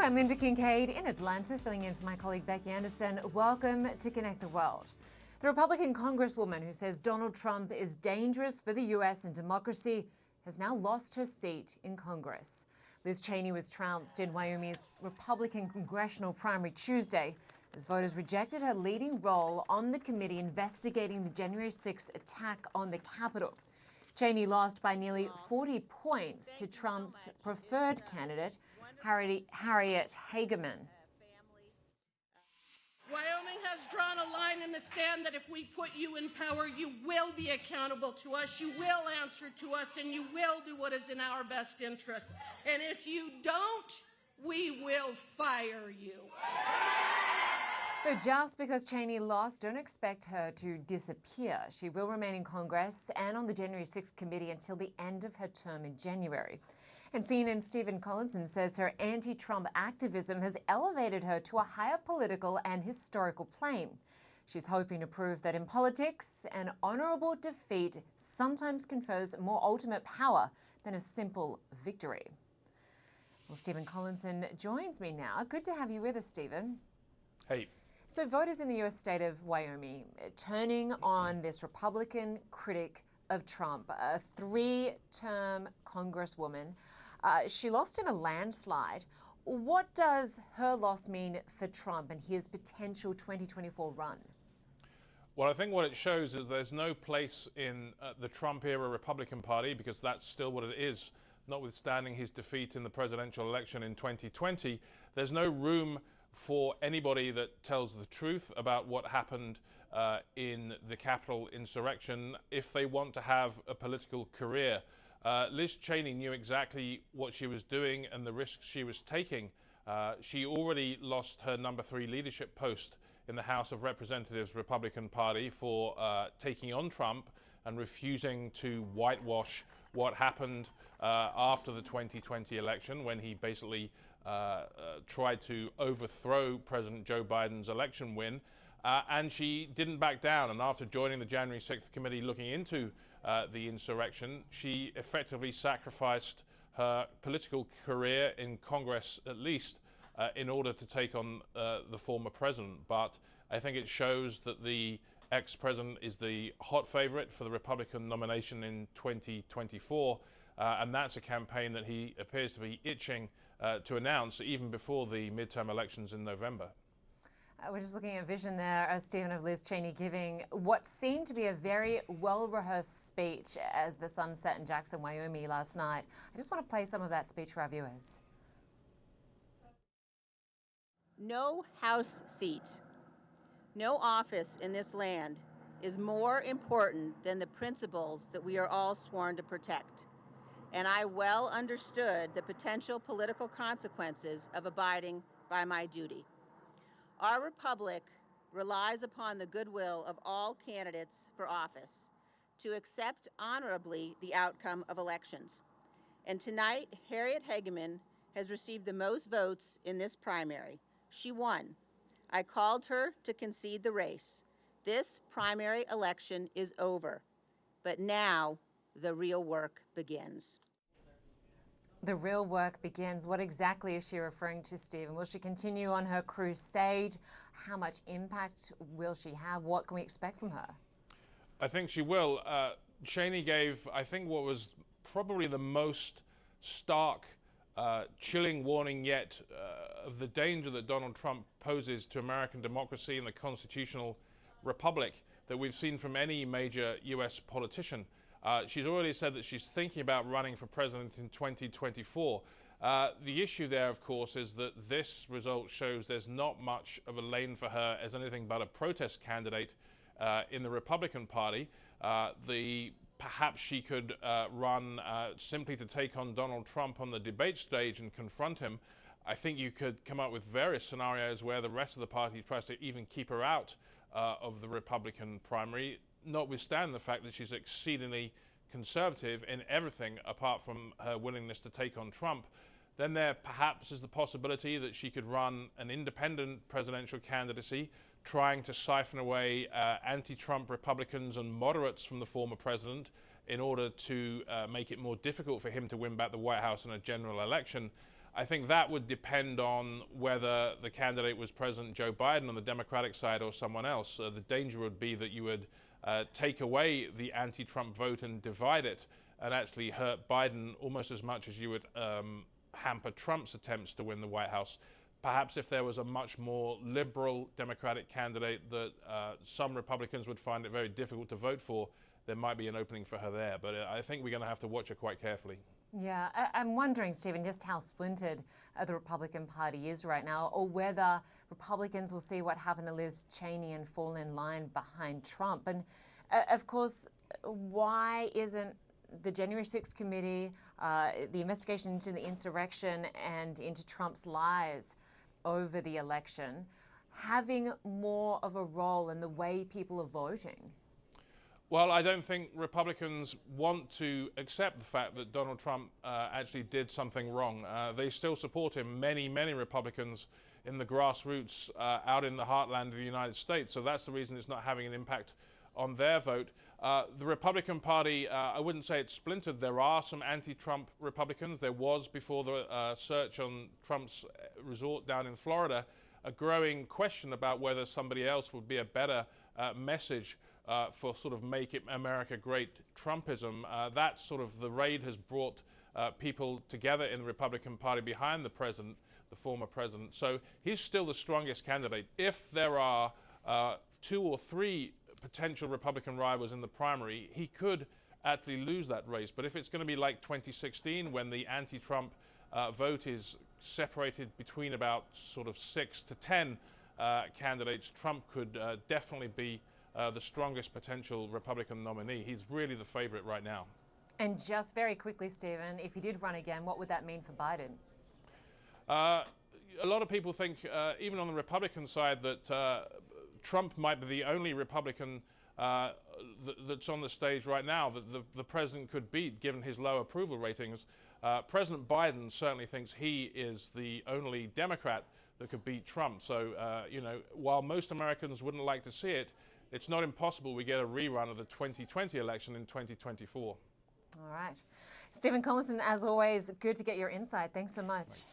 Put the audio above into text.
I'm Lynda Kinkade in Atlanta, filling in for my colleague Becky Anderson. Welcome to Connect the World. The Republican Congresswoman who says Donald Trump is dangerous for the US and democracy has now lost her seat in Congress. Liz Cheney was trounced in Wyoming's Republican congressional primary Tuesday as voters rejected her leading role on the committee investigating the January 6th attack on the Capitol. Cheney lost by nearly 40 points to Trump's preferred candidate, Harriet Hageman. Wyoming has drawn a line in the sand that if we put you in power, you will be accountable to us, you will answer to us, and you will do what is in our best interests. And if you don't, we will fire you. But just because Cheney lost, don't expect her to disappear. She will remain in Congress and on the January 6th committee until the end of her term in January. And CNN Stephen Collinson says her anti-Trump activism has elevated her to a higher political and historical plane. She's hoping to prove that in politics, an honourable defeat sometimes confers more ultimate power than a simple victory. Well, Stephen Collinson joins me now. Good to have you with us, Stephen. Hey. So voters in the US state of Wyoming turning on this Republican critic of Trump, a three-term congresswoman. She lost in a landslide. What does her loss mean for Trump and his potential 2024 run? Well, I think what it shows is there's no place in the Trump-era Republican Party, because that's still what it is, notwithstanding his defeat in the presidential election in 2020. There's no room for anybody that tells the truth about what happened in the Capitol insurrection if they want to have a political career. Liz Cheney knew exactly what she was doing and the risks she was taking. She already lost her number 3 leadership post in the House of Representatives Republican Party for taking on Trump and refusing to whitewash what happened after the 2020 election, when he basically tried to overthrow President Joe Biden's election win. And she didn't back down. And after joining the January 6th committee looking into the insurrection, she effectively sacrificed her political career in Congress, at least, in order to take on the former president. But I think it shows that the ex-president is the hot favorite for the Republican nomination in 2024. And that's a campaign that he appears to be itching to announce even before the midterm elections in November. We're just looking at vision there, Stephen, of Liz Cheney giving what seemed to be a very well-rehearsed speech as the sun set in Jackson, Wyoming last night. I just want to play some of that speech for our viewers. No House seat, no office in this land is more important than the principles that we are all sworn to protect. And I well understood the potential political consequences of abiding by my duty. Our republic relies upon the goodwill of all candidates for office to accept honorably the outcome of elections. And tonight, Harriet Hageman has received the most votes in this primary. She won. I called her to concede the race. This primary election is over, but now the real work begins. The real work begins. What exactly is she referring to, Stephen? Will she continue on her crusade? How much impact will she have? What can we expect from her? I think she will. Cheney gave, I think, what was probably the most stark, chilling warning yet of the danger that Donald Trump poses to American democracy and the constitutional republic that we've seen from any major U.S. politician. She's already said that she's thinking about running for president in 2024. The issue there, of course, is that this result shows there's not much of a lane for her as anything but a protest candidate in the Republican Party. Perhaps she could run simply to take on Donald Trump on the debate stage and confront him. I think you could come up with various scenarios where the rest of the party tries to even keep her out of the Republican primary, notwithstanding the fact that she's exceedingly conservative in everything apart from her willingness to take on Trump. Then there perhaps is the possibility that she could run an independent presidential candidacy, trying to siphon away anti-Trump Republicans and moderates from the former president in order to make it more difficult for him to win back the White House in a general election. I think that would depend on whether the candidate was President Joe Biden on the Democratic side or someone else. The danger would be that you would take away the anti-Trump vote and divide it and actually hurt Biden almost as much as you would hamper Trump's attempts to win the White House. Perhaps if there was a much more liberal Democratic candidate that some Republicans would find it very difficult to vote for, there might be an opening for her there. But I think we're going to have to watch her quite carefully. Yeah, I'm wondering, Stephen, just how splintered the Republican Party is right now, or whether Republicans will see what happened to Liz Cheney and fall in line behind Trump. And of course, why isn't the January 6th committee, the investigation into the insurrection and into Trump's lies over the election, having more of a role in the way people are voting? Well, I don't think Republicans want to accept the fact that Donald Trump actually did something wrong. They still support him, many Republicans in the grassroots out in the heartland of the United States. So that's the reason it's not having an impact on their vote. The Republican Party, I wouldn't say it's splintered. There are some anti-Trump Republicans. There was, before the search on Trump's resort down in Florida, a growing question about whether somebody else would be a better message for sort of make it America great Trumpism. That sort of the raid has brought people together in the Republican Party behind the president, the former president. So he's still the strongest candidate. If there are 2 or 3 potential Republican rivals in the primary, he could actually lose that race. But if it's going to be like 2016, when the anti-Trump vote is separated between about sort of 6 to 10 candidates, Trump could definitely be the strongest potential Republican nominee. He's really the favorite right now. And just very quickly, Stephen, if he did run again, what would that mean for Biden? A lot of people think, even on the Republican side, that Trump might be the only Republican that's on the stage right now that the president could beat, given his low approval ratings. President Biden certainly thinks he is the only Democrat that could beat Trump. So, you know, while most Americans wouldn't like to see it, it's not impossible we get a rerun of the 2020 election in 2024. All right. Stephen Collinson, as always, good to get your insight. Thanks so much. Thanks.